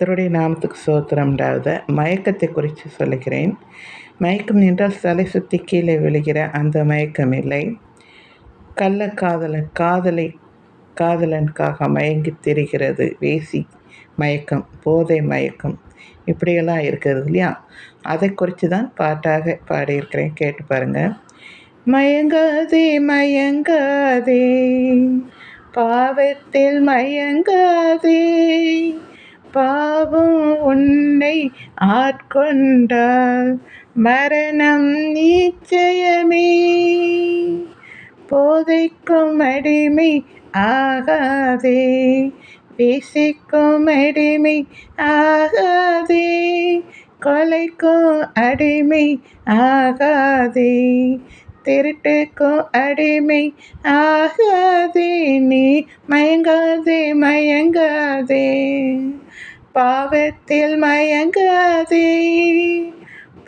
கர்த்தருடைய நாமத்துக்கு ஸ்தோத்திரம் உண்டாவத. மயக்கத்தை குறித்து சொல்லுகிறேன். மயக்கம் என்றால் தலை சுற்றி கீழே விழுகிற அந்த மயக்கம் இல்லை. காதலனுக்காக மயங்கி திரிகிறது வேசி மயக்கம், போதை மயக்கம், இப்படியெல்லாம் இருக்கிறது இல்லையா? அதை குறித்து தான் பாட்டாக பாடியிருக்கிறேன், கேட்டு பாருங்கள். மயங்காதே மயங்காதே, பாவத்தில் மயங்காதே, பாவம் உன்னை ஆட்கொண்டால் மரணம் நிச்சயமே. போதைக்கும் அடிமை ஆகாதே, பேசிக்கும் அடிமை ஆகாதே, கொலைக்கும் அடிமை ஆகாதே, திருட்டுக்கும் அடிமை ஆகாதே. நீ மயங்காதே மயங்காதே, பாவத்தில் மயங்காதே,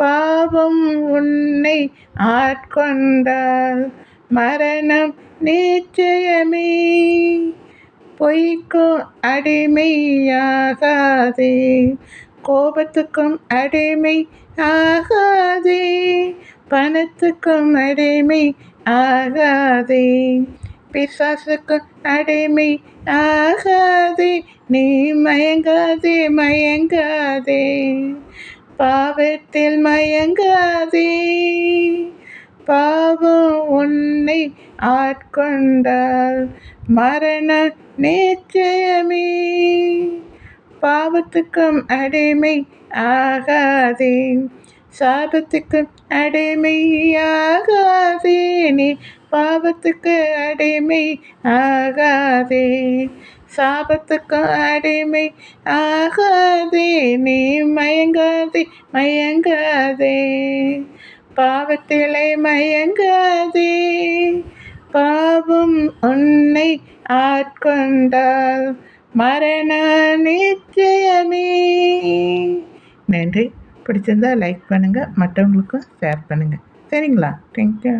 பாவம் உன்னை ஆட்கொண்டால் மரணம் நிச்சயமே. பொய்க்கும் அடிமையாகாதே, கோபத்துக்கும் அடிமை ஆகாதே, பணத்துக்கும் அடிமை ஆகாதே, பிசாசுக்கும் அடிமை ஆகாதே. நீ மயங்காதே மயங்காதே, பாவத்தில் மயங்காதே, பாவம் உன்னை ஆட்கொண்டால் மரண நிச்சயமே. பாவத்துக்கும் அடிமை ஆகாதே, சாபத்துக்கும் அடிமையாகாதே, நீ பாவத்துக்கு அடிமை ஆகாதே, சாபத்துக்கும் அடிமை ஆகாதே. நீ மயங்காதே மயங்காதே, பாவத்திலே மயங்காதே, பாவம் உன்னை ஆட்கொண்டால் மரண நிச்சயமே. நன்றி. பிடிச்சிருந்தா லைக் பண்ணுங்கள், மற்றவங்களுக்கும் ஷேர் பண்ணுங்கள். சரிங்களா? தேங்க்யூ.